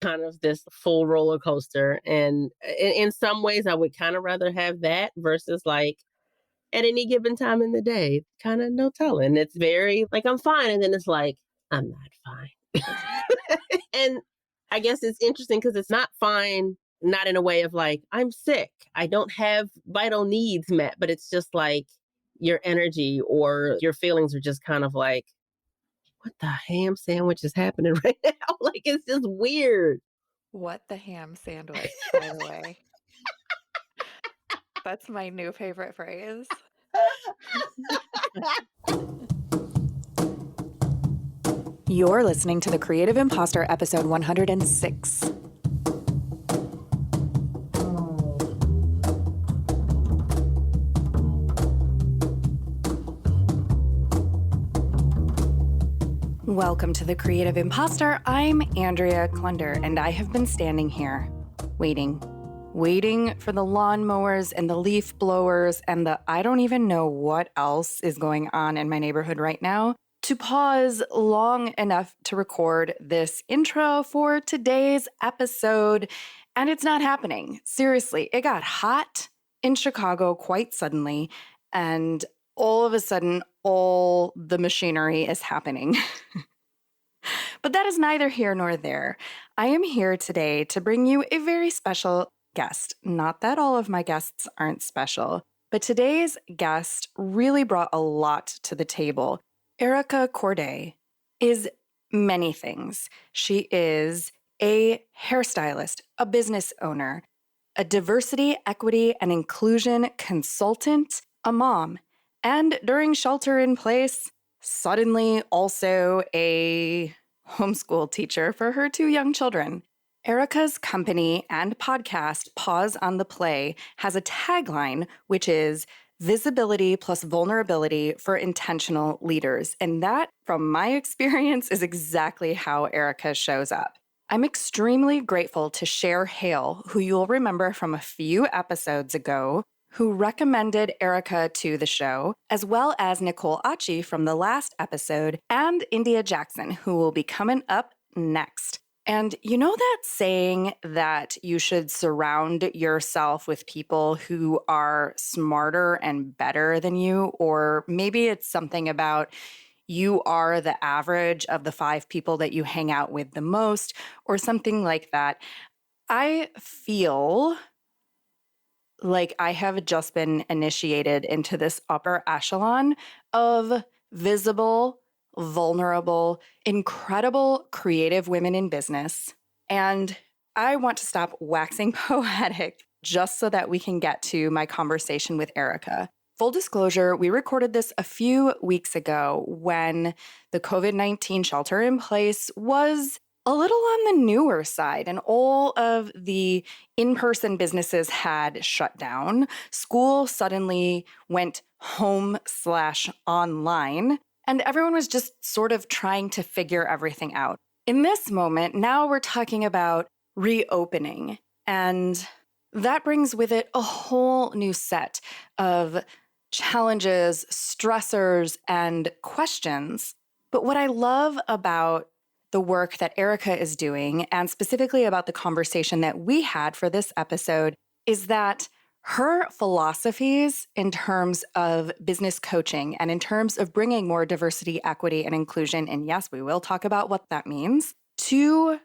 kind of this full roller coaster. And in some ways, I would kind of rather have that versus like at any given time in the day, kind of no telling. It's very like, I'm fine. And then it's like, I'm not fine. And I guess it's interesting because it's not fine, not in a way of like, I'm sick. I don't have vital needs met, but it's just like your energy or your feelings are just kind of like, what the ham sandwich is happening right now? Like, it's just weird. What the ham sandwich, by the way. That's my new favorite phrase. You're listening to The Creative Imposter, episode 106. Welcome to The Creative Imposter. I'm Andrea Klunder, and I have been standing here, waiting for the lawnmowers and the leaf blowers and the I don't even know what else is going on in my neighborhood right now to pause long enough to record this intro for today's episode. And it's not happening. Seriously, it got hot in Chicago quite suddenly, and all of a sudden, all the machinery is happening. But that is neither here nor there. I am here today to bring you a very special guest. Not that all of my guests aren't special, but today's guest really brought a lot to the table. Erica Courdae is many things. She is a hairstylist, a business owner, a diversity, equity, and inclusion consultant, a mom, and during shelter in place, suddenly also a homeschool teacher for her 2 young children. Erica's company and podcast, Pause on the Play, has a tagline, which is visibility plus vulnerability for intentional leaders. And that, from my experience, is exactly how Erica shows up. I'm extremely grateful to Cher Hale, who you'll remember from a few episodes ago, who recommended Erica to the show, as well as Nicole Achi from the last episode, and India Jackson, who will be coming up next. And you know that saying that you should surround yourself with people who are smarter and better than you? Or maybe it's something about you are the average of the 5 people that you hang out with the most, or something like that. I feel like I have just been initiated into this upper echelon of visible, vulnerable, incredible creative women in business. And I want to stop waxing poetic just so that we can get to my conversation with Erica. Full disclosure, we recorded this a few weeks ago when the COVID-19 shelter in place was a little on the newer side, and all of the in-person businesses had shut down. School suddenly went home/online, and everyone was just sort of trying to figure everything out. In this moment, now we're talking about reopening, and that brings with it a whole new set of challenges, stressors, and questions. But what I love about the work that Erica is doing, and specifically about the conversation that we had for this episode, is that her philosophies in terms of business coaching and in terms of bringing more diversity, equity, and inclusion, and yes, we will talk about what that means, to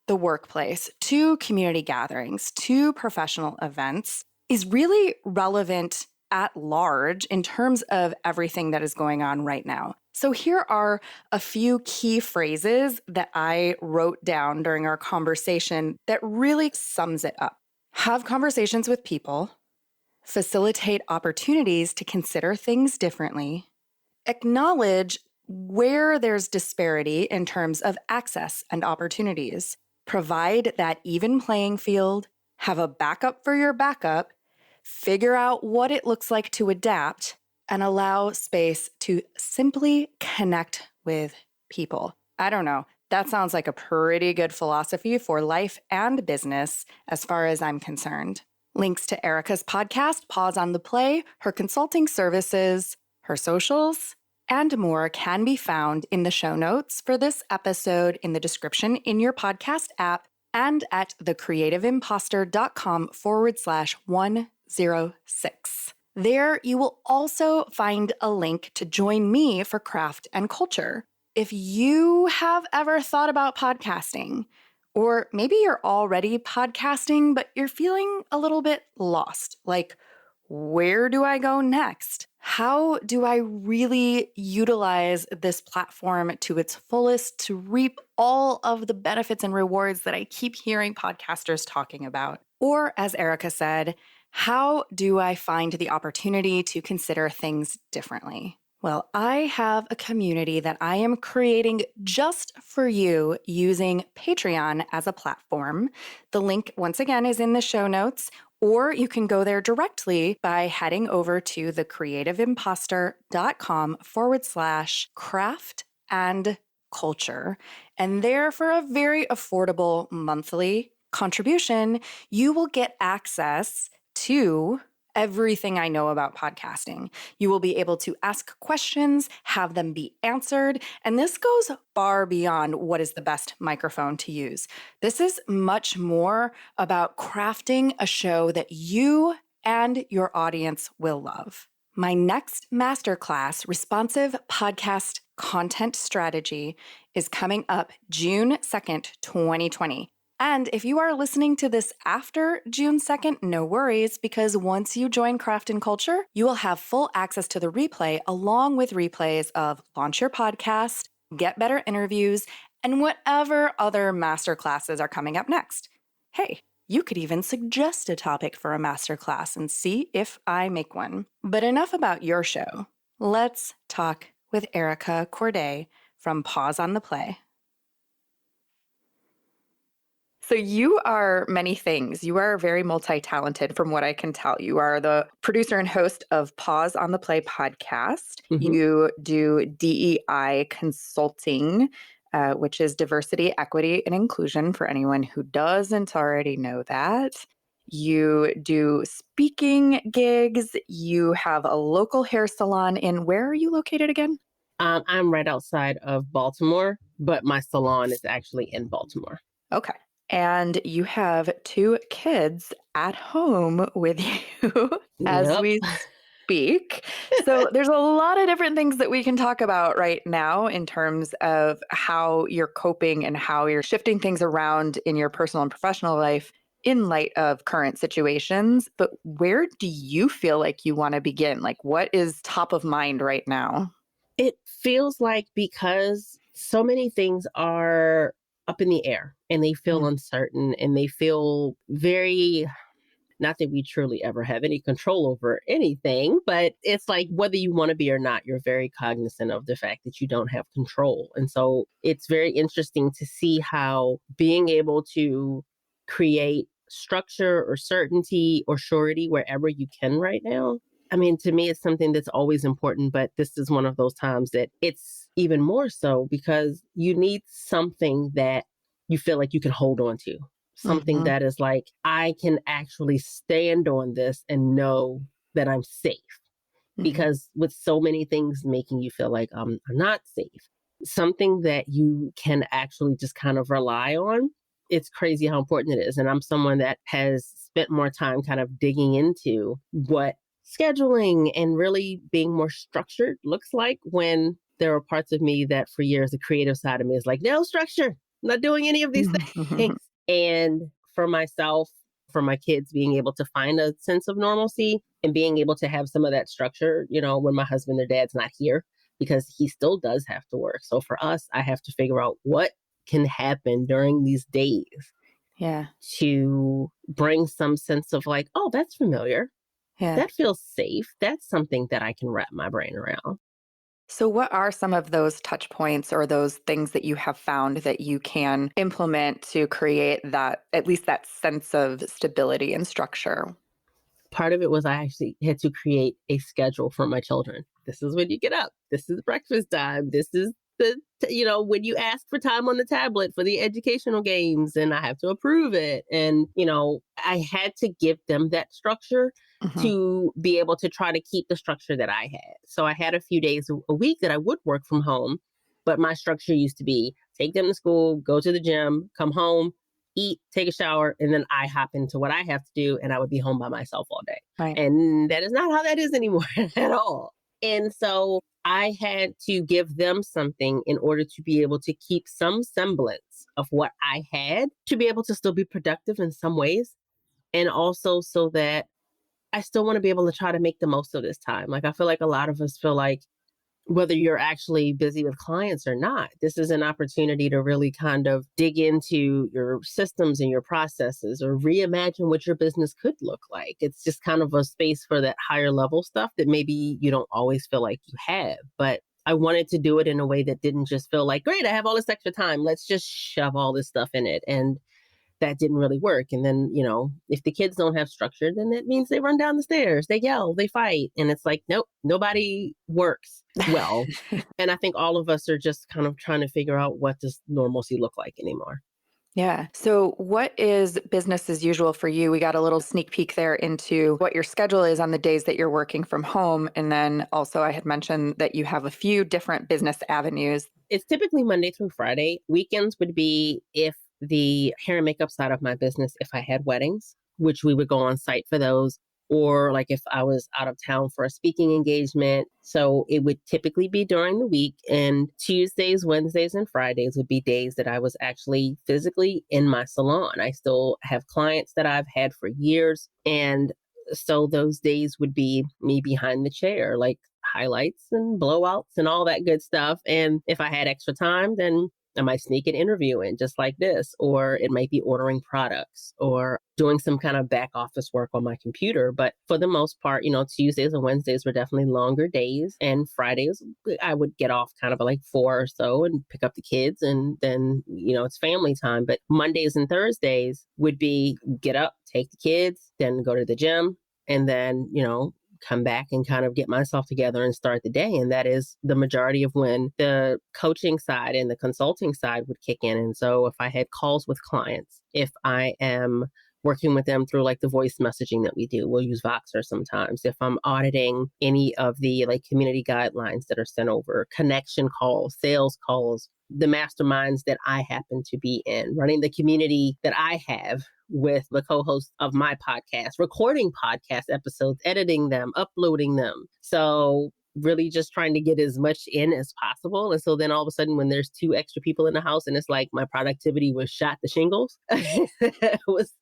the workplace, to community gatherings, to professional events, is really relevant at large in terms of everything that is going on right now. So here are a few key phrases that I wrote down during our conversation that really sums it up. Have conversations with people, facilitate opportunities to consider things differently, acknowledge where there's disparity in terms of access and opportunities, provide that even playing field, have a backup for your backup, figure out what it looks like to adapt, and allow space to simply connect with people. I don't know. That sounds like a pretty good philosophy for life and business as far as I'm concerned. Links to Erica's podcast, Pause on the Play, her consulting services, her socials, and more can be found in the show notes for this episode in the description in your podcast app and at thecreativeimposter.com/106. There, you will also find a link to join me for Craft and Culture. If you have ever thought about podcasting, or maybe you're already podcasting, but you're feeling a little bit lost, like, where do I go next? How do I really utilize this platform to its fullest to reap all of the benefits and rewards that I keep hearing podcasters talking about? Or, as Erica said, how do I find the opportunity to consider things differently? Well, I have a community that I am creating just for you using Patreon as a platform. The link, once again, is in the show notes, or you can go there directly by heading over to thecreativeimposter.com/craft and culture. And there, for a very affordable monthly contribution, you will get access to everything I know about podcasting. You will be able to ask questions, have them be answered, and this goes far beyond what is the best microphone to use. This is much more about crafting a show that you and your audience will love. My next masterclass, Responsive Podcast Content Strategy, is coming up June 2nd, 2020. And if you are listening to this after June 2nd, no worries, because once you join Craft and Culture, you will have full access to the replay along with replays of Launch Your Podcast, Get Better Interviews, and whatever other masterclasses are coming up next. Hey, you could even suggest a topic for a masterclass and see if I make one. But enough about your show. Let's talk with Erica Courdae from Pause on the Play. So you are many things. You are very multi-talented from what I can tell. You are the producer and host of Pause on the Play podcast. Mm-hmm. You do DEI consulting, which is diversity, equity, and inclusion for anyone who doesn't already know that. You do speaking gigs. You have a local hair salon where are you located again? I'm right outside of Baltimore, but my salon is actually in Baltimore. Okay. And you have 2 kids at home with you as Yep. we speak. So there's a lot of different things that we can talk about right now in terms of how you're coping and how you're shifting things around in your personal and professional life in light of current situations. But where do you feel like you want to begin? Like, what is top of mind right now? It feels like because so many things are up in the air and they feel uncertain and they feel very, not that we truly ever have any control over anything, but it's like whether you want to be or not, you're very cognizant of the fact that you don't have control. And so it's very interesting to see how being able to create structure or certainty or surety wherever you can right now. I mean, to me, it's something that's always important, but this is one of those times that it's even more so because you need something that you feel like you can hold on to, something that is like, I can actually stand on this and know that I'm safe. Because with so many things making you feel like I'm not safe, something that you can actually just kind of rely on, it's crazy how important it is. And I'm someone that has spent more time kind of digging into what scheduling and really being more structured looks like when there are parts of me that for years, the creative side of me is like, no structure, I'm not doing any of these things. And for myself, for my kids, being able to find a sense of normalcy and being able to have some of that structure, you know, when my husband or dad's not here, because he still does have to work. So for us, I have to figure out what can happen during these days to bring some sense of like, oh, that's familiar. That feels safe. That's something that I can wrap my brain around. So what are some of those touch points or those things that you have found that you can implement to create that, at least that sense of stability and structure? Part of it was I actually had to create a schedule for my children. This is when you get up. This is breakfast time. This is when you ask for time on the tablet for the educational games and I have to approve it. And, I had to give them that structure to be able to try to keep the structure that I had. So I had a few days a week that I would work from home, but my structure used to be take them to school, go to the gym, come home, eat, take a shower, and then I hop into what I have to do, and I would be home by myself all day. Right. And that is not how that is anymore at all. And so I had to give them something in order to be able to keep some semblance of what I had, to be able to still be productive in some ways. And also so that I still want to be able to try to make the most of this time. Like, I feel like a lot of us feel like, whether you're actually busy with clients or not, this is an opportunity to really kind of dig into your systems and your processes, or reimagine what your business could look like. It's just kind of a space for that higher level stuff that maybe you don't always feel like you have. But I wanted to do it in a way that didn't just feel like, great, I have all this extra time, let's just shove all this stuff in it. And that didn't really work. And then, if the kids don't have structure, then that means they run down the stairs, they yell, they fight. And it's like, nope, nobody works well. And I think all of us are just kind of trying to figure out, what does normalcy look like anymore? Yeah. So what is business as usual for you? We got a little sneak peek there into what your schedule is on the days that you're working from home. And then also I had mentioned that you have a few different business avenues. It's typically Monday through Friday. Weekends would be if the hair and makeup side of my business, if I had weddings, which we would go on site for those, or like if I was out of town for a speaking engagement. So it would typically be during the week, and Tuesdays, Wednesdays, and Fridays would be days that I was actually physically in my salon. I still have clients that I've had for years. And so those days would be me behind the chair, like highlights and blowouts and all that good stuff. And if I had extra time, then I might sneak an interview in just like this, or it might be ordering products or doing some kind of back office work on my computer. But for the most part, Tuesdays and Wednesdays were definitely longer days. And Fridays, I would get off kind of like 4 or so and pick up the kids. And then, it's family time. But Mondays and Thursdays would be get up, take the kids, then go to the gym, and then, come back and kind of get myself together and start the day. And that is the majority of when the coaching side and the consulting side would kick in. And so if I had calls with clients, if I am working with them through like the voice messaging that we do, we'll use Voxer sometimes. If I'm auditing any of the like community guidelines that are sent over, connection calls, sales calls, the masterminds that I happen to be in, running the community that I have with the co-host of my podcast, recording podcast episodes, editing them, uploading them. So really just trying to get as much in as possible. And so then all of a sudden, when there's 2 extra people in the house and it's like my productivity was shot to shingles, it was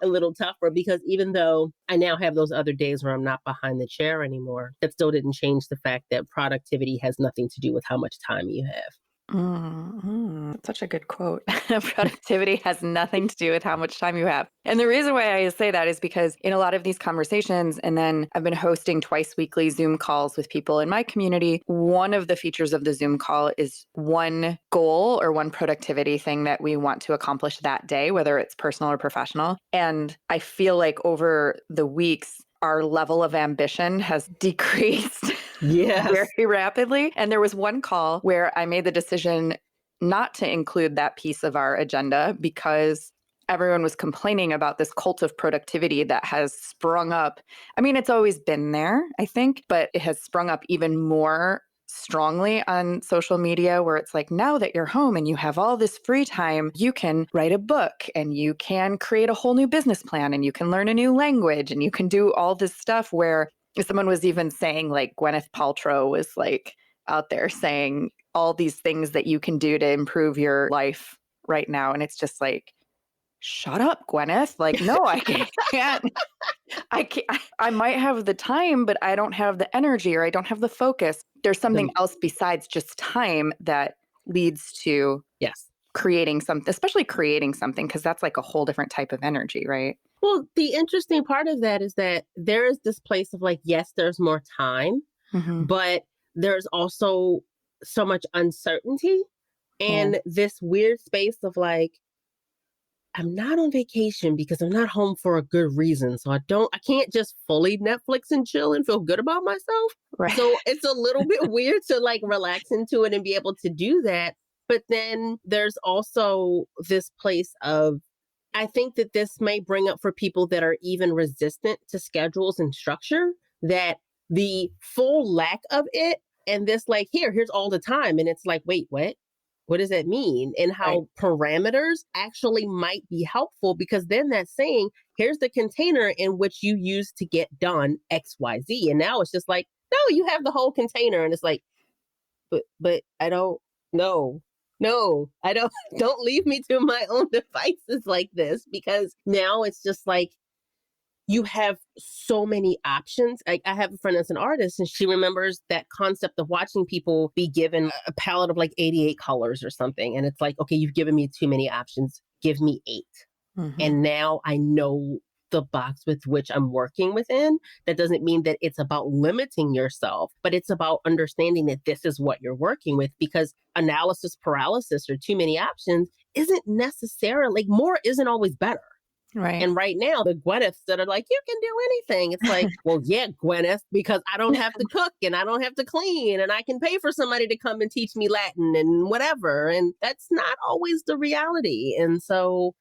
a little tougher, because even though I now have those other days where I'm not behind the chair anymore, that still didn't change the fact that productivity has nothing to do with how much time you have. That's such a good quote. Productivity has nothing to do with how much time you have. And the reason why I say that is because in a lot of these conversations, and then I've been hosting twice weekly Zoom calls with people in my community. One of the features of the Zoom call is one goal or one productivity thing that we want to accomplish that day, whether it's personal or professional. And I feel like over the weeks, our level of ambition has decreased. Yes. Very rapidly. And there was one call where I made the decision not to include that piece of our agenda because everyone was complaining about this cult of productivity that has sprung up. I mean, it's always been there, I think, but it has sprung up even more strongly on social media, where it's like, now that you're home and you have all this free time, you can write a book and you can create a whole new business plan and you can learn a new language and you can do all this stuff. Where someone was even saying, like, Gwyneth Paltrow was like out there saying all these things that you can do to improve your life right now. And it's just like, shut up, Gwyneth. Like, no, I can't. I might have the time, but I don't have the energy, or I don't have the focus. There's something else besides just time that leads to creating something, especially creating something, because that's like a whole different type of energy, right? Well, the interesting part of that is that there is this place of like, yes, there's more time, but there's also so much uncertainty and this weird space of like, I'm not on vacation because I'm not home for a good reason. So I can't just fully Netflix and chill and feel good about myself. Right. So it's a little bit weird to like relax into it and be able to do that. But then there's also this place of, I think that this may bring up for people that are even resistant to schedules and structure, that the full lack of it and this like, here's all the time. And it's like, wait, what? what does that mean? And Right. how parameters actually might be helpful, because then that's saying, here's the container in which you use to get done XYZ. And now it's just like, no, you have the whole container. And it's like, but I don't know. No, I don't, don't leave me to my own devices like this, because now it's just like, you have so many options. I have a friend that's an artist, and she remembers that concept of watching people be given a palette of like 88 colors or something. And it's like, okay, you've given me too many options. Give me 8. Mm-hmm. And now I know the box with which I'm working within. That doesn't mean that it's about limiting yourself, but it's about understanding that this is what you're working with, because analysis paralysis or too many options isn't necessarily, like, more isn't always better. Right. And right now, the Gwyneths that are like, you can do anything. It's like, well, yeah, Gwyneth, because I don't have to cook and I don't have to clean, and I can pay for somebody to come and teach me Latin and whatever. And that's not always the reality. And so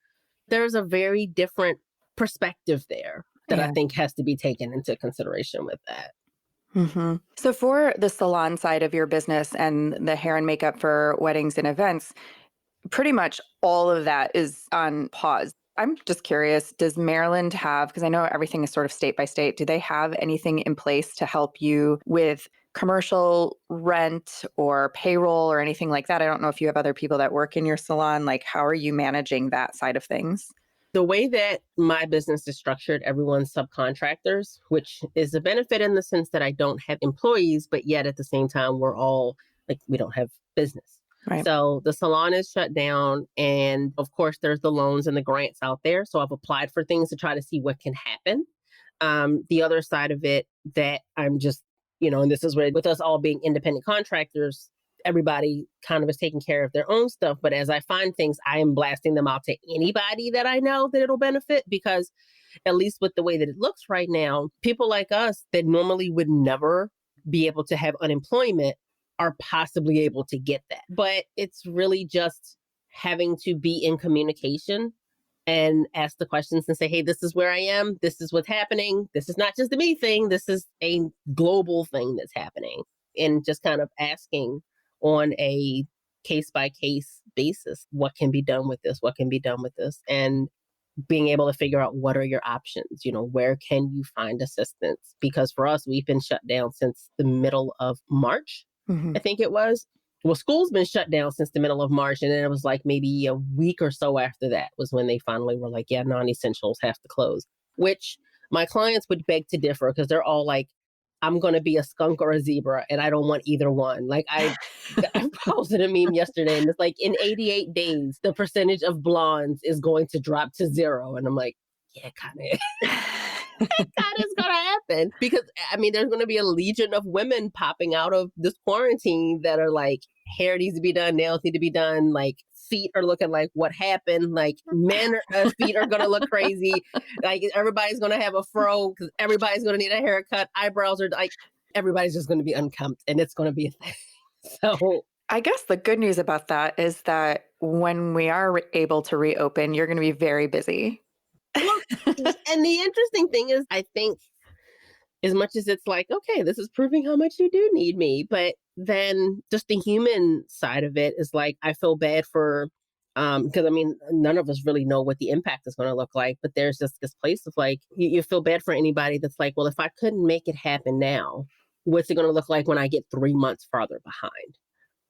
there's a very different perspective there that I Yeah. think has to be taken into consideration with that. Mm-hmm. So for the salon side of your business and the hair and makeup for weddings and events, pretty much all of that is on pause. I'm just curious, does Maryland have, because I know everything is sort of state by state, do they have anything in place to help you with commercial rent or payroll or anything like that? I don't know if you have other people that work in your salon. Like, how are you managing that side of things? The way that my business is structured, everyone's subcontractors, which is a benefit in the sense that I don't have employees, but yet at the same time, we're all like, we don't have business. Right. So the salon is shut down. And of course, there's the loans and the grants out there. So I've applied for things to try to see what can happen. The other side of it that I'm just, and this is where, with us all being independent contractors, everybody kind of is taking care of their own stuff. But as I find things, I am blasting them out to anybody that I know that it'll benefit, because at least with the way that it looks right now, people like us that normally would never be able to have unemployment are possibly able to get that. But it's really just having to be in communication and ask the questions and say, hey, this is where I am. This is what's happening. This is not just a me thing. This is a global thing that's happening. And just kind of asking on a case by case basis, what can be done with this? What can be done with this? And being able to figure out what are your options, where can you find assistance? Because for us, we've been shut down since the middle of March, Mm-hmm. I think it was. Well, school's been shut down since the middle of March. And then it was like maybe a week or so after that was when they finally were like, yeah, non-essentials have to close, which my clients would beg to differ, because they're all like, I'm going to be a skunk or a zebra, and I don't want either one. Like I posted a meme yesterday, and it's like, in 88 days, the percentage of blondes is going to drop to 0. And I'm like, yeah, kind of. That is going to happen, because there's going to be a legion of women popping out of this quarantine that are like, hair needs to be done, nails need to be done, like feet are looking like what happened, like men feet are going to look crazy, like everybody's going to have a fro because everybody's going to need a haircut, eyebrows are like, everybody's just going to be unkempt, and it's going to be a thing. So I guess the good news about that is that when we are able to reopen, you're going to be very busy. Well, and the interesting thing is, I think, as much as it's like, okay, this is proving how much you do need me, but then just the human side of it is like, I feel bad for, because none of us really know what the impact is going to look like, but there's just this place of like, you feel bad for anybody that's like, well, if I couldn't make it happen now, what's it going to look like when I get 3 months farther behind?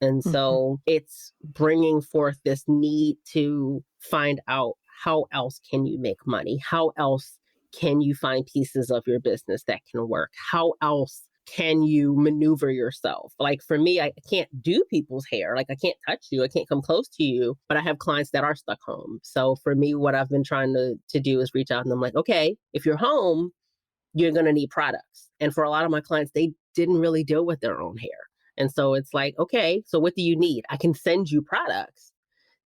And so it's bringing forth this need to find out, how else can you make money? How else can you find pieces of your business that can work? How else can you maneuver yourself? Like for me, I can't do people's hair. Like I can't touch you. I can't come close to you, but I have clients that are stuck home. So for me, what I've been trying to do is reach out, and I'm like, okay, if you're home, you're going to need products. And for a lot of my clients, they didn't really deal with their own hair. And so it's like, okay, so what do you need? I can send you products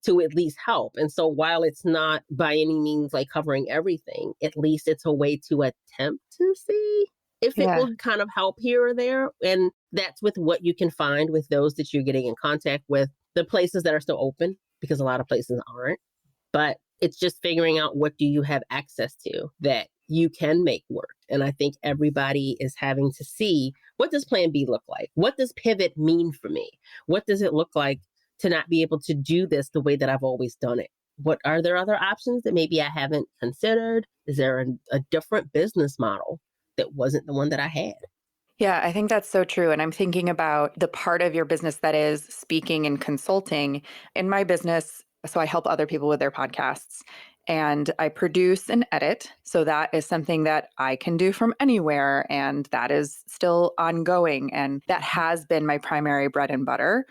to at least help. And so while it's not by any means like covering everything, at least it's a way to attempt to see if it will kind of help here or there. And that's with what you can find with those that you're getting in contact with, the places that are still open, because a lot of places aren't. But it's just figuring out, what do you have access to that you can make work? And I think everybody is having to see, what does plan B look like? What does pivot mean for me? What does it look like to not be able to do this the way that I've always done it? What are there other options that maybe I haven't considered? Is there a different business model that wasn't the one that I had? Yeah, I think that's so true. And I'm thinking about the part of your business that is speaking and consulting. In my business, so I help other people with their podcasts and I produce and edit. So that is something that I can do from anywhere. And that is still ongoing. And that has been my primary bread and butter.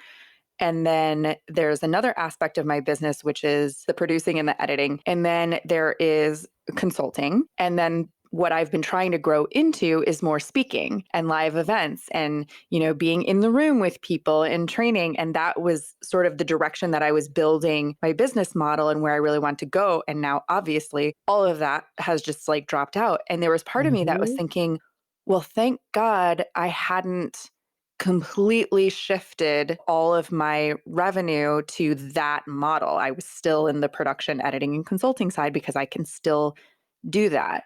And then there's another aspect of my business, which is the producing and the editing. And then there is consulting. And then what I've been trying to grow into is more speaking and live events and, being in the room with people and training. And that was sort of the direction that I was building my business model and where I really want to go. And now, obviously, all of that has just like dropped out. And there was part of me that was Mhm. thinking, well, thank God I hadn't completely shifted all of my revenue to that model. I was still in the production, editing, and consulting side because I can still do that.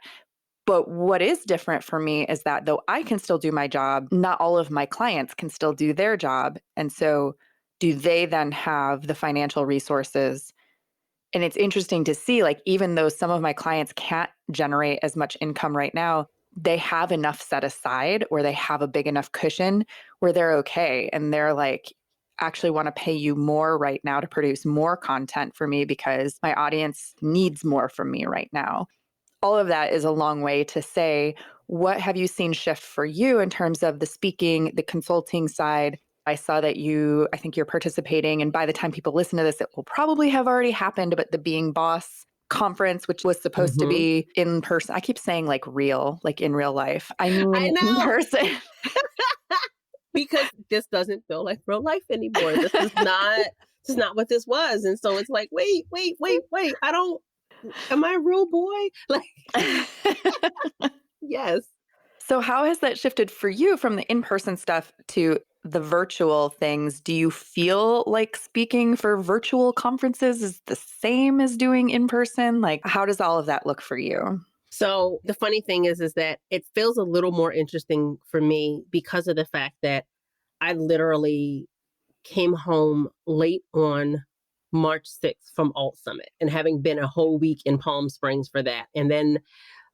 But what is different for me is that though I can still do my job, not all of my clients can still do their job. And so, do they then have the financial resources? And it's interesting to see, like, even though some of my clients can't generate as much income right now, they have enough set aside or they have a big enough cushion where they're okay. And they're like, actually want to pay you more right now to produce more content for me because my audience needs more from me right now. All of that is a long way to say, what have you seen shift for you in terms of the speaking, the consulting side? I saw that I think you're participating, and by the time people listen to this, it will probably have already happened, but the Being Boss conference, which was supposed to Mhm. be in person. I keep saying like real, like in real life. I I mean, in know, person. because this doesn't feel like real life anymore. This is not what this was. And so it's like, wait, wait, wait, wait. Am I a real boy? Like, yes. So, how has that shifted for you from the in person stuff to the virtual things? Do you feel like speaking for virtual conferences is the same as doing in person? Like, how does all of that look for you? So the funny thing is that it feels a little more interesting for me because of the fact that I literally came home late on March 6th from Alt Summit and having been a whole week in Palm Springs for that. And then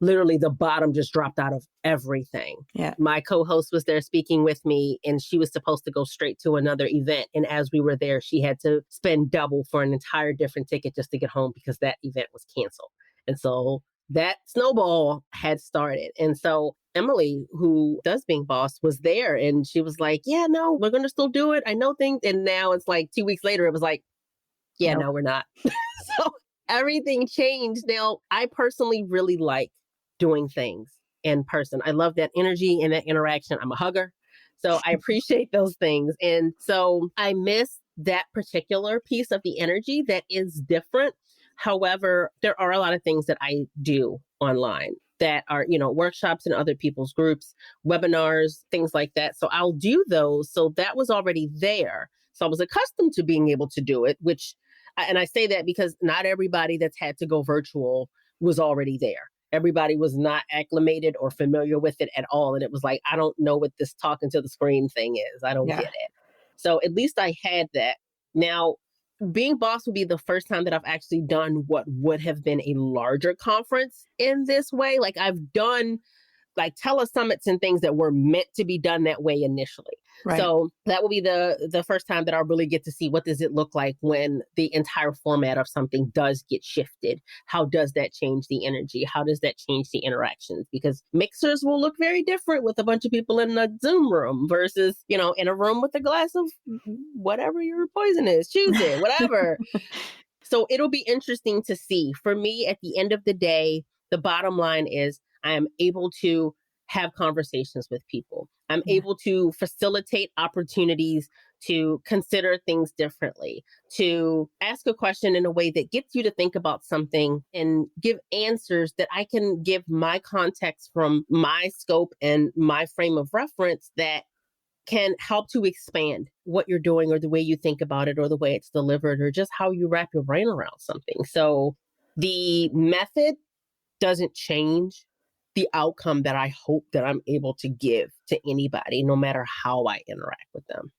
literally the bottom just dropped out of everything. Yeah. My co-host was there speaking with me and she was supposed to go straight to another event. And as we were there, she had to spend double for an entire different ticket just to get home because that event was canceled. And so that snowball had started. And so Emily, who does Being Boss, was there and she was like, yeah, no, we're going to still do it. I know things. And now it's like 2 weeks later, it was like, yeah, Nope. no, we're not. So everything changed. Now, I personally really like doing things in person. I love that energy and that interaction. I'm a hugger. So I appreciate those things. And so I miss that particular piece of the energy that is different. However, there are a lot of things that I do online that are, workshops in other people's groups, webinars, things like that. So I'll do those. So that was already there. So I was accustomed to being able to do it, and I say that because not everybody that's had to go virtual was already there. Everybody was not acclimated or familiar with it at all. And it was like, I don't know what this talking to the screen thing is. I don't Yeah. get it. So at least I had that. Now, Being Boss will be the first time that I've actually done what would have been a larger conference in this way. Like I've done like telesummits and things that were meant to be done that way initially. Right. So that will be the first time that I'll really get to see what does it look like when the entire format of something does get shifted. How does that change the energy? How does that change the interactions? Because mixers will look very different with a bunch of people in a Zoom room versus, in a room with a glass of whatever your poison is, choose it, whatever. So it'll be interesting to see. For me, at the end of the day, the bottom line is I am able to have conversations with people. I'm Yeah. able to facilitate opportunities to consider things differently, to ask a question in a way that gets you to think about something and give answers that I can give my context from my scope and my frame of reference that can help to expand what you're doing or the way you think about it or the way it's delivered or just how you wrap your brain around something. So the method doesn't change the outcome that I hope that I'm able to give to anybody, no matter how I interact with them.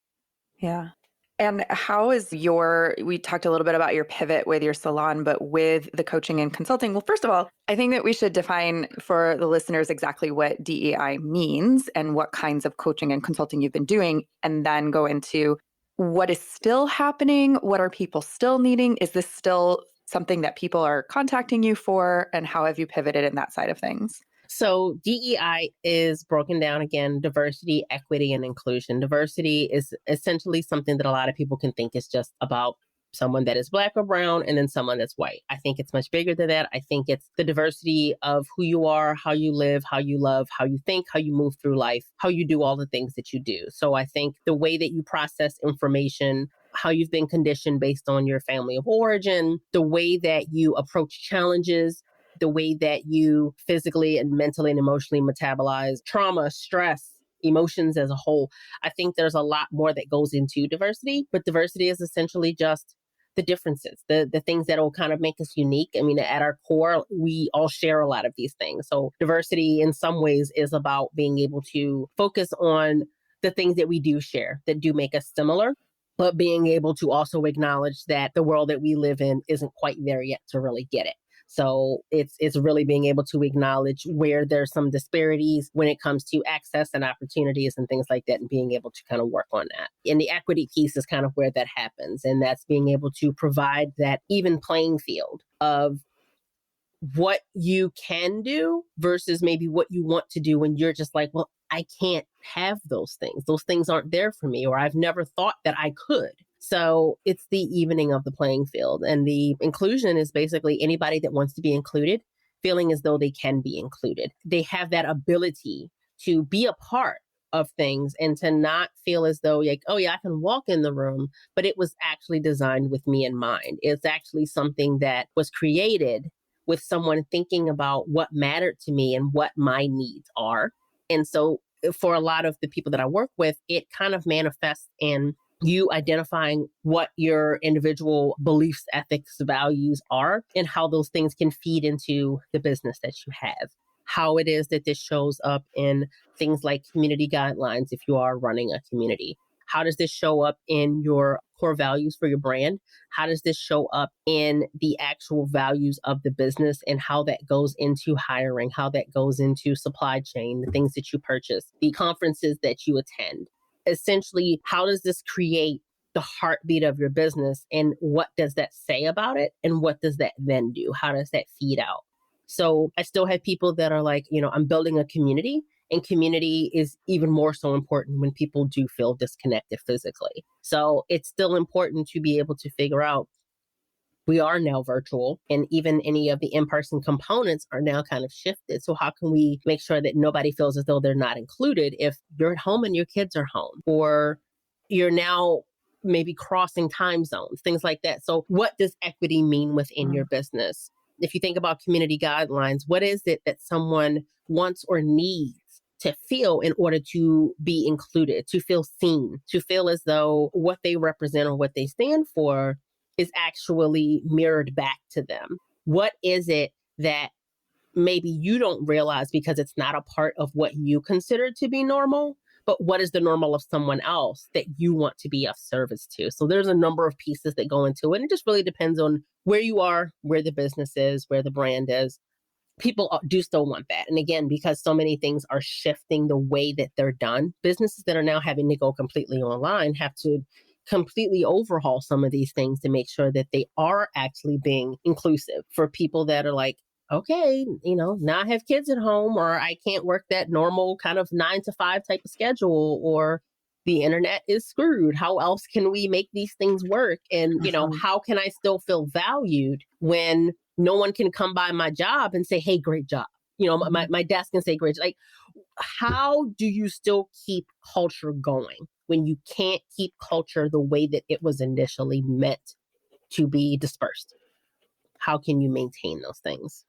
Yeah. And how is we talked a little bit about your pivot with your salon, but with the coaching and consulting. Well, first of all, I think that we should define for the listeners exactly what DEI means and what kinds of coaching and consulting you've been doing, and then go into what is still happening. What are people still needing? Is this still something that people are contacting you for? And how have you pivoted in that side of things? So DEI is broken down again, diversity, equity, and inclusion. Diversity is essentially something that a lot of people can think is just about someone that is Black or brown and then someone that's white. I think it's much bigger than that. I think it's the diversity of who you are, how you live, how you love, how you think, how you move through life, how you do all the things that you do. So I think the way that you process information, how you've been conditioned based on your family of origin, the way that you approach challenges, the way that you physically and mentally and emotionally metabolize trauma, stress, emotions as a whole. I think there's a lot more that goes into diversity, but diversity is essentially just the differences, the things that will kind of make us unique. I mean, at our core, we all share a lot of these things. So diversity in some ways is about being able to focus on the things that we do share that do make us similar, but being able to also acknowledge that the world that we live in isn't quite there yet to really get it. So it's really being able to acknowledge where there's some disparities when it comes to access and opportunities and things like that, and being able to kind of work on that. And the equity piece is kind of where that happens. And that's being able to provide that even playing field of what you can do versus maybe what you want to do when you're just like, well, I can't have those things. Those things aren't there for me, or I've never thought that I could. So it's the evening of the playing field. And the inclusion is basically anybody that wants to be included, feeling as though they can be included. They have that ability to be a part of things and to not feel as though like, oh yeah, I can walk in the room, but it was actually designed with me in mind. It's actually something that was created with someone thinking about what mattered to me and what my needs are. And so for a lot of the people that I work with, it kind of manifests in you identifying what your individual beliefs, ethics, values are, and how those things can feed into the business that you have. How it is that this shows up in things like community guidelines if you are running a community. How does this show up in your core values for your brand? How does this show up in the actual values of the business and how that goes into hiring, how that goes into supply chain, the things that you purchase, the conferences that you attend? Essentially, how does this create the heartbeat of your business, and what does that say about it? And what does that then do? How does that feed out? So I still have people that are like, I'm building a community, and community is even more so important when people do feel disconnected physically. So it's still important to be able to figure out we are now virtual, and even any of the in-person components are now kind of shifted. So how can we make sure that nobody feels as though they're not included if you're at home and your kids are home, or you're now maybe crossing time zones, things like that. So what does equity mean within your business? If you think about community guidelines, what is it that someone wants or needs to feel in order to be included, to feel seen, to feel as though what they represent or what they stand for is actually mirrored back to them? What is it that maybe you don't realize because it's not a part of what you consider to be normal, but what is the normal of someone else that you want to be of service to? So there's a number of pieces that go into it. And it just really depends on where you are, where the business is, where the brand is. People do still want that. And again, because so many things are shifting the way that they're done, businesses that are now having to go completely online have to completely overhaul some of these things to make sure that they are actually being inclusive for people that are like, okay, now I have kids at home, or I can't work that normal kind of 9 to 5 type of schedule, or the internet is screwed. How else can we make these things work? And, how can I still feel valued when no one can come by my job and say, hey, great job? My desk can say great. Like, how do you still keep culture going when you can't keep culture the way that it was initially meant to be dispersed? How can you maintain those things?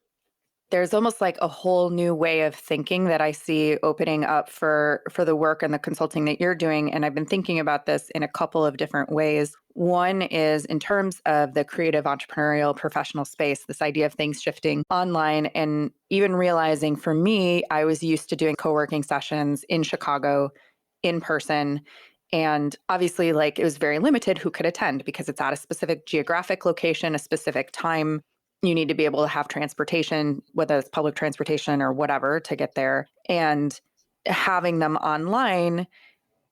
There's almost like a whole new way of thinking that I see opening up for the work and the consulting that you're doing. And I've been thinking about this in a couple of different ways. One is in terms of the creative, entrepreneurial, professional space, this idea of things shifting online, and even realizing for me, I was used to doing co-working sessions in Chicago in person. And obviously, like, it was very limited who could attend because it's at a specific geographic location, a specific time. You need to be able to have transportation, whether it's public transportation or whatever, to get there. And having them online,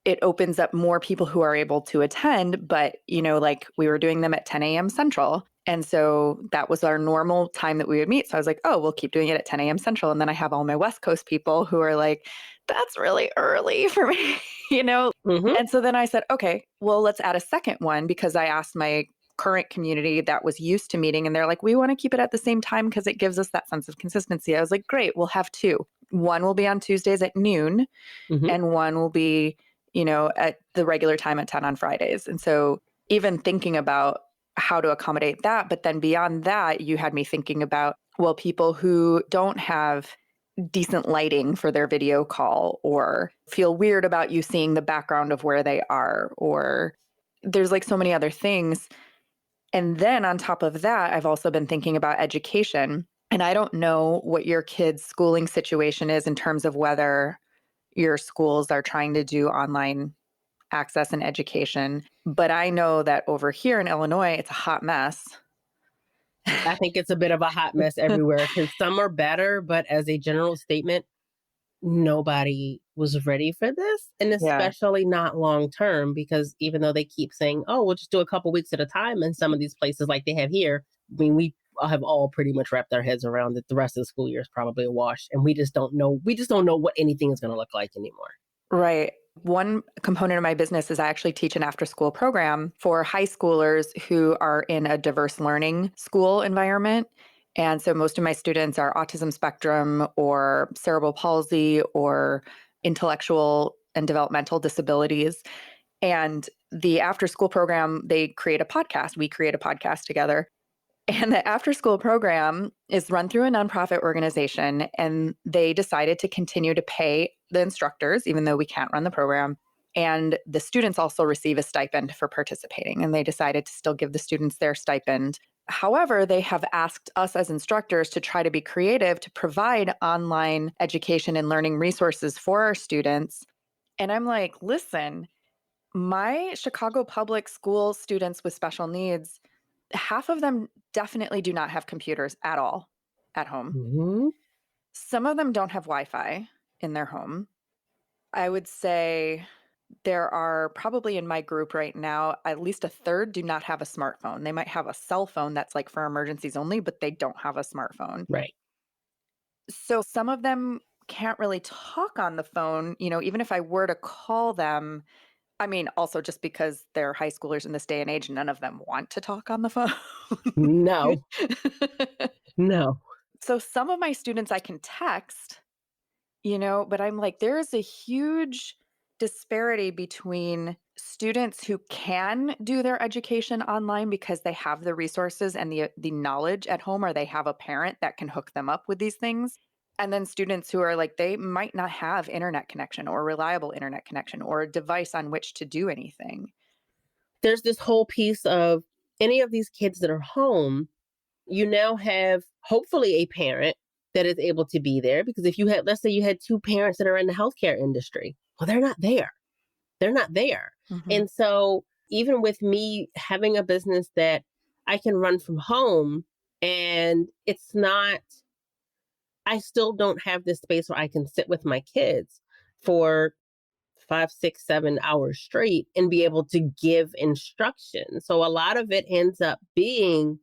it opens up more people who are able to attend. But, like, we were doing them at 10 a.m. Central. And so that was our normal time that we would meet. So I was like, oh, we'll keep doing it at 10 a.m. Central. And then I have all my West Coast people who are like, that's really early for me, Mm-hmm. And so then I said, okay, well, let's add a second one, because I asked my current community that was used to meeting, and they're like, we want to keep it at the same time because it gives us that sense of consistency. I was like, great, we'll have two. One will be on Tuesdays at noon, Mm-hmm. and one will be, at the regular time at 10 on Fridays. And so even thinking about how to accommodate that, but then beyond that, you had me thinking about, well, people who don't have decent lighting for their video call, or feel weird about you seeing the background of where they are, or there's like so many other things. And then on top of that, I've also been thinking about education. And I don't know what your kids' schooling situation is in terms of whether your schools are trying to do online access and education. But I know that over here in Illinois, it's a hot mess. I think it's a bit of a hot mess everywhere because some are better, but as a general statement, nobody was ready for this. And Yeah. especially not long term, because even though they keep saying, oh, we'll just do a couple weeks at a time in some of these places like they have here, I mean, we have all pretty much wrapped our heads around that the rest of the school year is probably a wash. And we just don't know. We just don't know what anything is going to look like anymore. Right. One component of my business is I actually teach an after-school program for high schoolers who are in a diverse learning school environment. And so most of my students are autism spectrum or cerebral palsy or intellectual and developmental disabilities. And the after-school program, they create a podcast. We create a podcast together. And the after school program is run through a nonprofit organization, and they decided to continue to pay the instructors, even though we can't run the program. And the students also receive a stipend for participating, and they decided to still give the students their stipend. However, they have asked us as instructors to try to be creative to provide online education and learning resources for our students. And I'm like, listen, my Chicago public school students with special needs, half of them definitely do not have computers at all at home. Mm-hmm. Some of them don't have Wi-Fi in their home. I would say there are probably in my group right now, at least a third do not have a smartphone. They might have a cell phone that's like for emergencies only, but they don't have a smartphone. Right. So some of them can't really talk on the phone. Even if I were to call them, I mean, also just because they're high schoolers in this day and age, none of them want to talk on the phone. No, no. So some of my students I can text, but I'm like, there is a huge disparity between students who can do their education online because they have the resources and the knowledge at home, or they have a parent that can hook them up with these things. And then students who are like, they might not have internet connection or reliable internet connection or a device on which to do anything. There's this whole piece of any of these kids that are home, you now have hopefully a parent that is able to be there, because if you had, let's say you had two parents that are in the healthcare industry, well, they're not there. They're not there. Mm-hmm. And so even with me having a business that I can run from home, and it's not, I still don't have this space where I can sit with my kids for 5, 6, 7 hours straight and be able to give instruction. So a lot of it ends up being,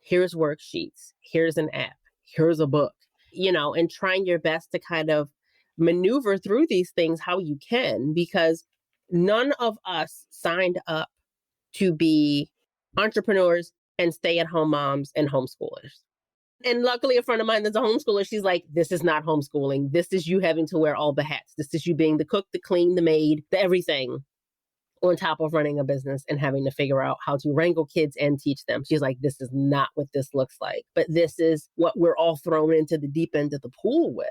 here's worksheets, here's an app, here's a book, and trying your best to kind of maneuver through these things how you can, because none of us signed up to be entrepreneurs and stay-at-home moms and homeschoolers. And luckily, a friend of mine that's a homeschooler, she's like, this is not homeschooling. This is you having to wear all the hats. This is you being the cook, the clean, the maid, the everything, on top of running a business and having to figure out how to wrangle kids and teach them. She's like, this is not what this looks like, but this is what we're all thrown into the deep end of the pool with,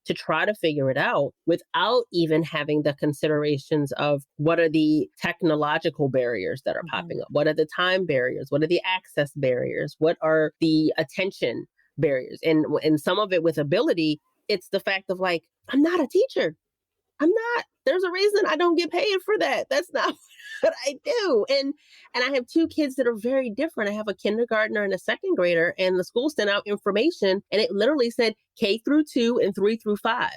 to try to figure it out without even having the considerations of what are the technological barriers that are popping up? What are the time barriers? What are the access barriers? What are the attention barriers? And some of it with ability, it's the fact of like, I'm not a teacher. there's a reason I don't get paid for that. That's not what I do. And I have two kids that are very different. I have a kindergartner and a second grader, and the school sent out information and it literally said K through 2 and 3 through 5.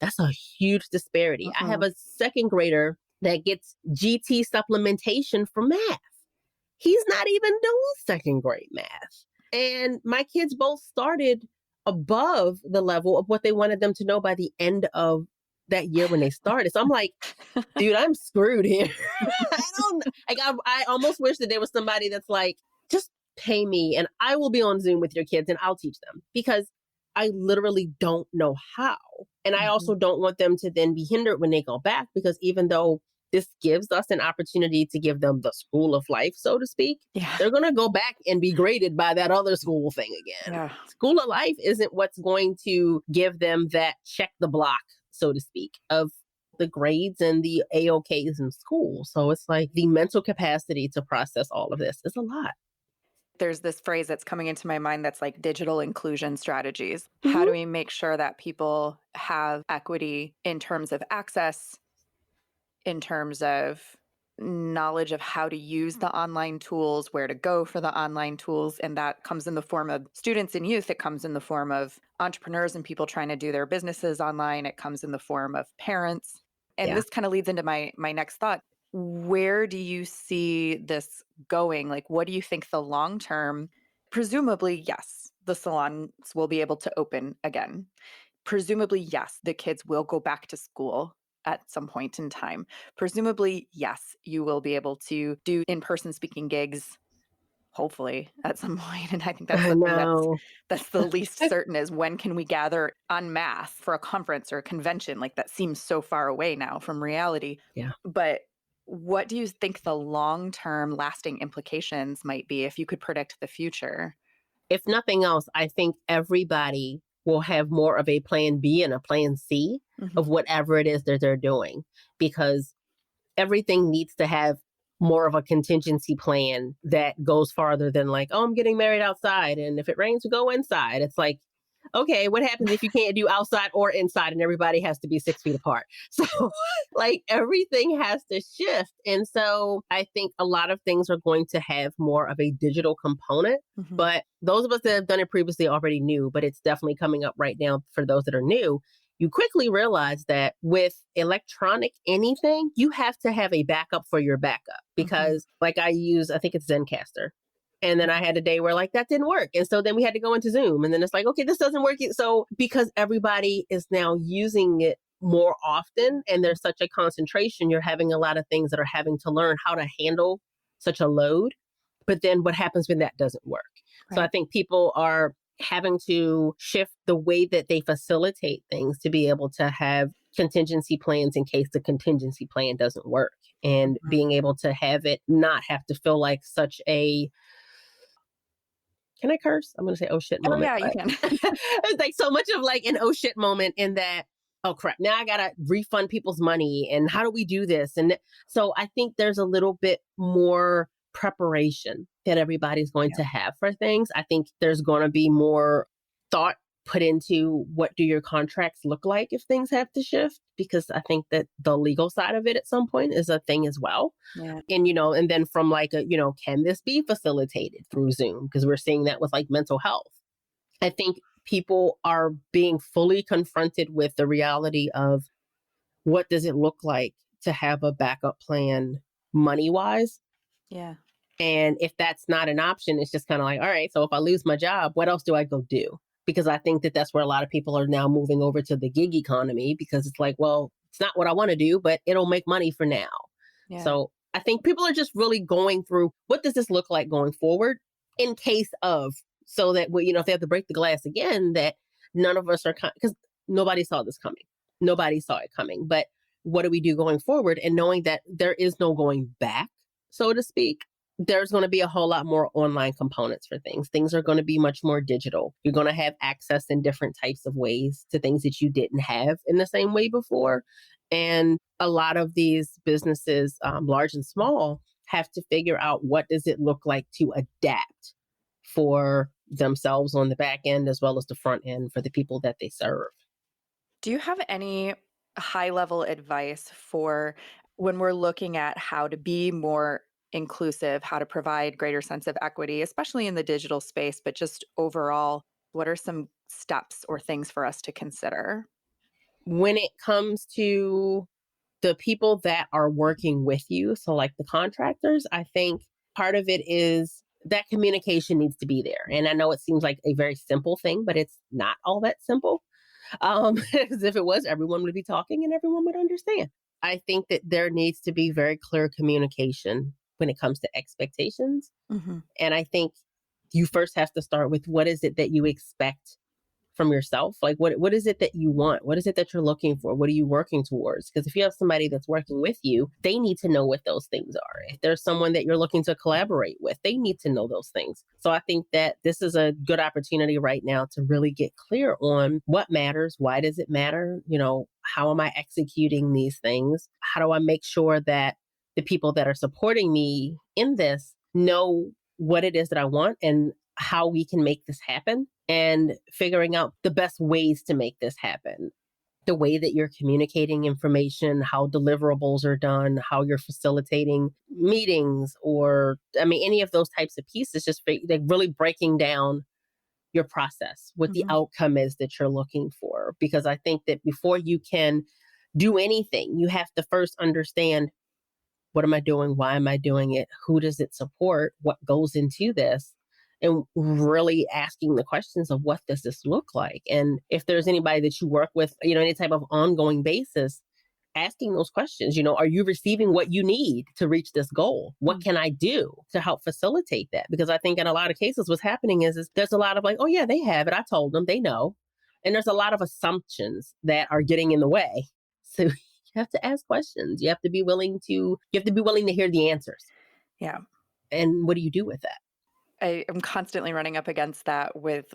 That's a huge disparity. I have Mhm. a second grader that gets GT supplementation for math. He's not even doing second grade math. And my kids both started above the level of what they wanted them to know by the end of that year when they started. So I'm like, dude, I'm screwed here. I don't like. I almost wish that there was somebody that's like, just pay me and I will be on Zoom with your kids and I'll teach them, because I literally don't know how. And I also Mhm. don't want them to then be hindered when they go back, because even though this gives us an opportunity to give them the school of life, so to speak, Yeah. they're going to go back and be graded by that other school thing again. Yeah. School of life isn't what's going to give them that check the block, so to speak, of the grades and the AOKs in school. So it's like the mental capacity to process all of this is a lot. There's this phrase that's coming into my mind that's like digital inclusion strategies. How do Mhm. we make sure that people have equity in terms of access, in terms of knowledge of how to use the online tools, where to go for the online tools? And that comes in the form of students and youth. It comes in the form of entrepreneurs and people trying to do their businesses online. It comes in the form of parents. And Yeah. this kind of leads into my next thought. Where do you see this going? Like, what do you think the long term? Presumably, yes, the salons will be able to open again. Presumably, yes, the kids will go back to school at some point in time. Presumably, yes, you will be able to do in-person speaking gigs, hopefully at some point. And I think that's I the thing know. that's the least certain, is when can we gather en masse for a conference or a convention? Like, that seems so far away now from reality. Yeah. But what do you think the long-term lasting implications might be if you could predict the future? If nothing else, I think everybody will have more of a plan B and a plan C Mhm. of whatever it is that they're doing, because everything needs to have more of a contingency plan that goes farther than like, oh, I'm getting married outside, and if it rains, we go inside. It's like, okay, what happens if you can't do outside or inside and everybody has to be 6 feet apart? So, like, everything has to shift. And so I think a lot of things are going to have more of a digital component. Mhm. But those of us that have done it previously already knew, but it's definitely coming up right now for those that are new. You quickly realize that with electronic anything, you have to have a backup for your backup, Mhm. because like I think it's Zencaster. And then I had a day where like that didn't work. And so then we had to go into Zoom. And then it's like, okay, this doesn't work. So because everybody is now using it more often and there's such a concentration, you're having a lot of things that are having to learn how to handle such a load. But then what happens when that doesn't work? So I Right. think people are having to shift the way that they facilitate things to be able to have contingency plans in case the contingency plan doesn't work, and Mhm. being able to have it not have to feel like such a, can I curse? I'm going to say oh shit Oh, moment, yeah, you but can. it's like so much of like an oh shit moment in that, oh crap, now I got to refund people's money. And how do we do this? And so I think there's a little bit more preparation that everybody's going Yeah. to have for things. I think there's going to be more thought put into what do your contracts look like if things have to shift, because I think that the legal side of it at some point is a thing as well. Yeah. And and then from like a, can this be facilitated through Zoom, because we're seeing that with like mental health. I think people are being fully confronted with the reality of what does it look like to have a backup plan money wise. Yeah. And if that's not an option, it's just kind of like, all right, so if I lose my job, what else do I go do? Because I think that that's where a lot of people are now moving over to the gig economy, because it's like, well, it's not what I want to do, but it'll make money for now. Yeah. So I think people are just really going through, what does this look like going forward in case of, so that if they have to break the glass again, that none of us are, because nobody saw this coming. Nobody saw it coming. But what do we do going forward? And knowing that there is no going back, so to speak, there's going to be a whole lot more online components for things. Things are going to be much more digital. You're going to have access in different types of ways to things that you didn't have in the same way before. And a lot of these businesses, large and small, have to figure out what does it look like to adapt for themselves on the back end as well as the front end for the people that they serve. Do you have any high level advice for when we're looking at how to be more inclusive, how to provide greater sense of equity, especially in the digital space, but just overall, what are some steps or things for us to consider? When it comes to the people that are working with you, so like the contractors, I think part of it is that communication needs to be there. And I know it seems like a very simple thing, but it's not all that simple. Because if it was, everyone would be talking and everyone would understand. I think that there needs to be very clear communication when it comes to expectations. Hmm. And I think you first have to start with what is it that you expect from yourself? Like what is it that you want? What is it that you're looking for? What are you working towards? Because if you have somebody that's working with you, they need to know what those things are. If there's someone that you're looking to collaborate with, they need to know those things. So I think that this is a good opportunity right now to really get clear on what matters, why does it matter? How am I executing these things? How do I make sure that the people that are supporting me in this know what it is that I want and how we can make this happen, and figuring out the best ways to make this happen. The way that you're communicating information, how deliverables are done, how you're facilitating meetings, or any of those types of pieces, just like really breaking down your process, what the Hmm. outcome is that you're looking for. Because I think that before you can do anything, you have to first understand, what am I doing? Why am I doing it? Who does it support? What goes into this? And really asking the questions of what does this look like? And if there's anybody that you work with, any type of ongoing basis, asking those questions, are you receiving what you need to reach this goal? What can I do to help facilitate that? Because I think in a lot of cases, what's happening is there's a lot of like, oh yeah, they have it. I told them, they know. And there's a lot of assumptions that are getting in the way. So you have to ask questions. You have to be willing to hear the answers. Yeah. And what do you do with that? I am constantly running up against that with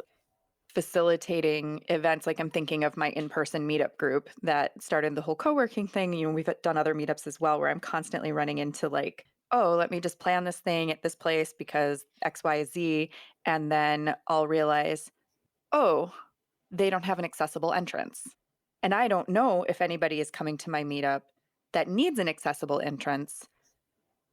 facilitating events. Like I'm thinking of my in-person meetup group that started the whole co-working thing. We've done other meetups as well where I'm constantly running into like, oh, let me just plan this thing at this place because X, Y, Z. And then I'll realize, oh, they don't have an accessible entrance. And I don't know if anybody is coming to my meetup that needs an accessible entrance.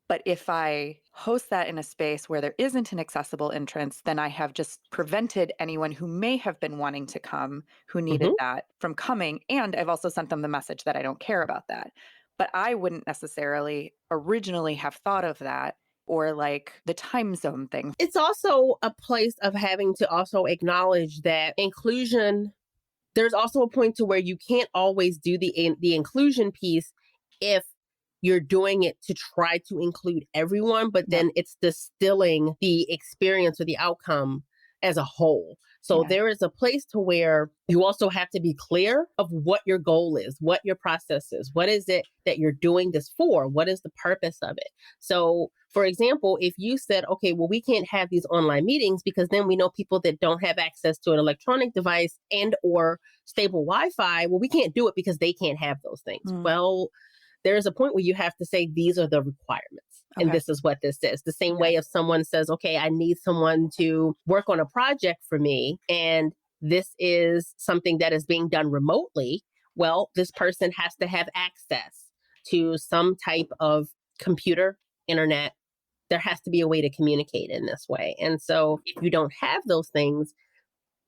But if I host that in a space where there isn't an accessible entrance, then I have just prevented anyone who may have been wanting to come, who needed Hmm. that, from coming. And I've also sent them the message that I don't care about that. But I wouldn't necessarily originally have thought of that, or like the time zone thing. It's also a place of having to also acknowledge that inclusion, there's also a point to where you can't always do the inclusion piece if you're doing it to try to include everyone, but Yep. then it's distilling the experience or the outcome as a whole. So Yeah. there is a place to where you also have to be clear of what your goal is, what your process is, what is it that you're doing this for, what is the purpose of it. So for example, if you said, okay, well, we can't have these online meetings because then we know people that don't have access to an electronic device and or stable Wi-Fi, well, we can't do it because they can't have those things. Mm. Well, there's a point where you have to say, these are the requirements. And Okay. this is what this is. The same Yeah. way if someone says, okay, I need someone to work on a project for me, and this is something that is being done remotely. Well, this person has to have access to some type of computer, internet. There has to be a way to communicate in this way. And so if you don't have those things,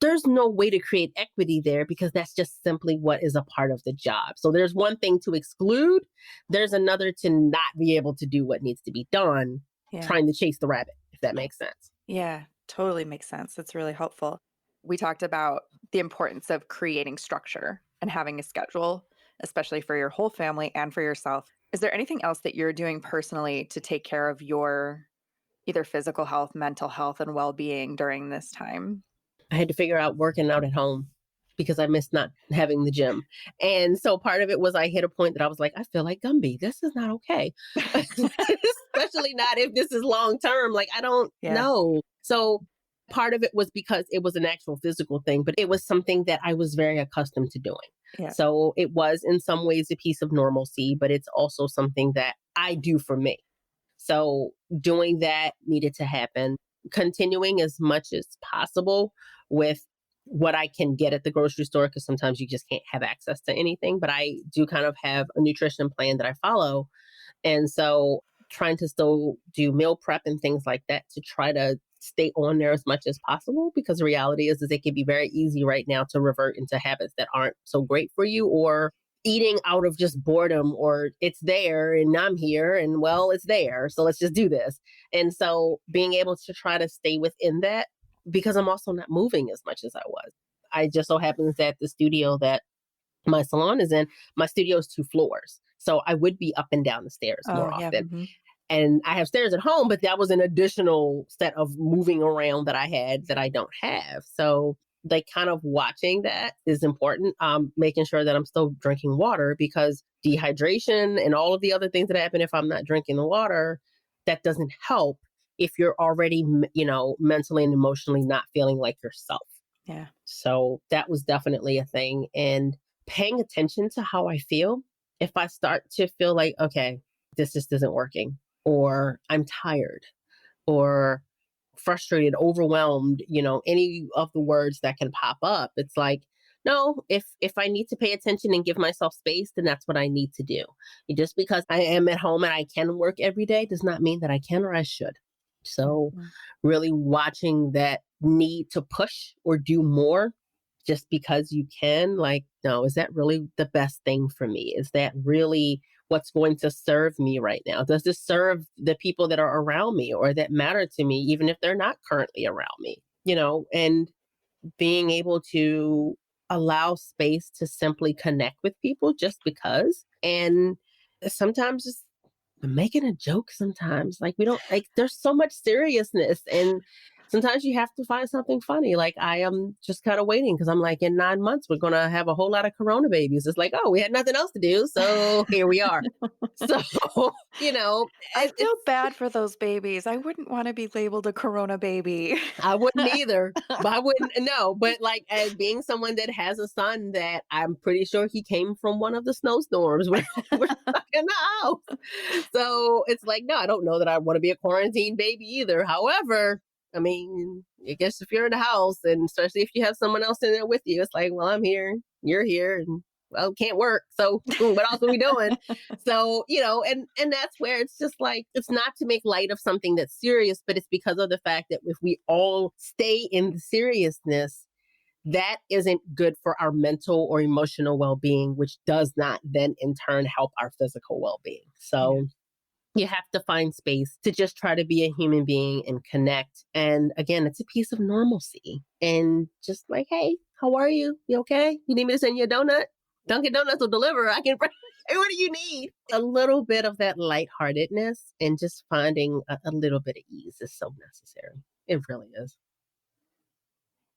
there's no way to create equity there because that's just simply what is a part of the job. So there's one thing to exclude, there's another to not be able to do what needs to be done, Yeah. trying to chase the rabbit, if that makes sense. Yeah, totally makes sense. That's really helpful. We talked about the importance of creating structure and having a schedule, especially for your whole family and for yourself. Is there anything else that you're doing personally to take care of your either physical health, mental health, and well being during this time? I had to figure out working out at home because I missed not having the gym. And so part of it was I hit a point that I was like, I feel like Gumby. This is not okay. Especially not if this is long term. Like, I don't Yeah. know. So part of it was because it was an actual physical thing, but it was something that I was very accustomed to doing. Yeah. So it was in some ways a piece of normalcy, but it's also something that I do for me. So doing that needed to happen, continuing as much as possible with what I can get at the grocery store, because sometimes you just can't have access to anything. But I do kind of have a nutrition plan that I follow. And so trying to still do meal prep and things like that to try to stay on there as much as possible, because the reality is it can be very easy right now to revert into habits that aren't so great for you, or eating out of just boredom, or it's there and I'm here and well, it's there, so let's just do this. And so being able to try to stay within that, because I'm also not moving as much as I was. I just so happens that the studio that my salon is in, my studio is 2 floors. So I would be up and down the stairs more yeah. often. Mm-hmm. And I have stairs at home, but that was an additional set of moving around that I had that I don't have. So like kind of watching that is important. Making sure that I'm still drinking water, because dehydration and all of the other things that happen if I'm not drinking the water, that doesn't help if you're already, mentally and emotionally not feeling like yourself. Yeah. So that was definitely a thing. And paying attention to how I feel. If I start to feel like, okay, this just isn't working, or I'm tired, or frustrated, overwhelmed, any of the words that can pop up, it's like, no, if I need to pay attention and give myself space, then that's what I need to do. Just because I am at home and I can work every day does not mean that I can or I should. So really watching that need to push or do more just because you can, like, no, is that really the best thing for me? Is that really what's going to serve me right now? Does this serve the people that are around me or that matter to me, even if they're not currently around me? And being able to allow space to simply connect with people just because. And sometimes just making a joke sometimes. Like, we don't, like, there's so much seriousness, and sometimes you have to find something funny. Like, I am just kind of waiting, because I'm like, in 9 months, we're going to have a whole lot of Corona babies. It's like, oh, we had nothing else to do, so here we are. So, I feel bad for those babies. I wouldn't want to be labeled a Corona baby. I wouldn't either, but I wouldn't know. But like, as being someone that has a son that I'm pretty sure he came from one of the snowstorms where we're stuck in the house. So it's like, no, I don't know that I want to be a quarantine baby either. However, I mean, I guess if you're in the house, and especially if you have someone else in there with you, it's like, well, I'm here, you're here, and well, can't work. So what else are we doing? So, and that's where it's just like, it's not to make light of something that's serious, but it's because of the fact that if we all stay in the seriousness, that isn't good for our mental or emotional well-being, which does not then in turn help our physical well-being. So you have to find space to just try to be a human being and connect. And again, it's a piece of normalcy. And just like, hey, how are you? You okay? You need me to send you a donut? Dunkin' Donuts will deliver. I can bring. What do you need? A little bit of that lightheartedness and just finding a little bit of ease is so necessary. It really is.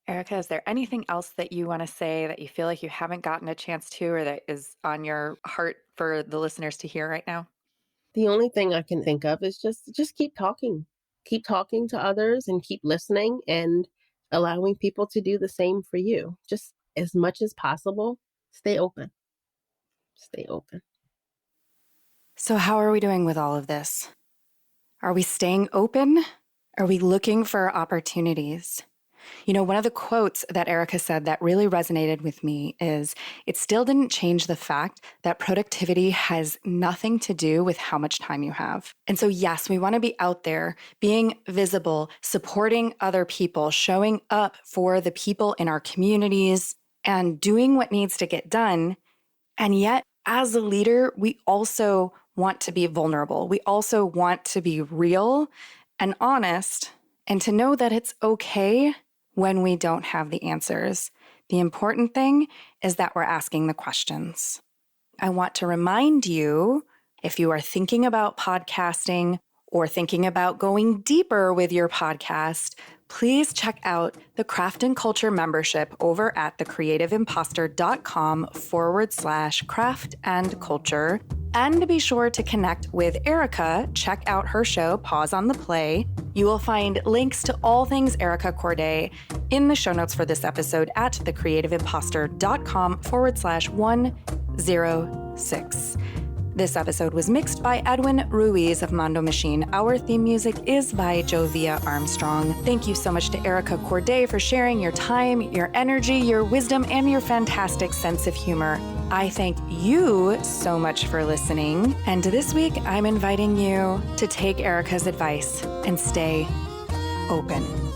Erica, is there anything else that you want to say that you feel like you haven't gotten a chance to, or that is on your heart for the listeners to hear right now? The only thing I can think of is just keep talking. Keep talking to others and keep listening and allowing people to do the same for you. Just as much as possible, stay open. Stay open. So how are we doing with all of this? Are we staying open? Are we looking for opportunities? One of the quotes that Erica said that really resonated with me is, it still didn't change the fact that productivity has nothing to do with how much time you have. And so, yes, we want to be out there, being visible, supporting other people, showing up for the people in our communities, and doing what needs to get done. And yet, as a leader, we also want to be vulnerable. We also want to be real and honest, and to know that it's okay when we don't have the answers. The important thing is that we're asking the questions. I want to remind you, if you are thinking about podcasting or thinking about going deeper with your podcast, please check out the Craft and Culture membership over at thecreativeimpaster.com/craft and culture. And be sure to connect with Erica. Check out her show, Pause on the Play. You will find links to all things Erica Courdae in the show notes for this episode at thecreativeimpaster.com/106. This episode was mixed by Edwin Ruiz of Mondo Machine. Our theme music is by Jovia Armstrong. Thank you so much to Erica Courdae for sharing your time, your energy, your wisdom, and your fantastic sense of humor. I thank you so much for listening. And this week, I'm inviting you to take Erica's advice and stay open.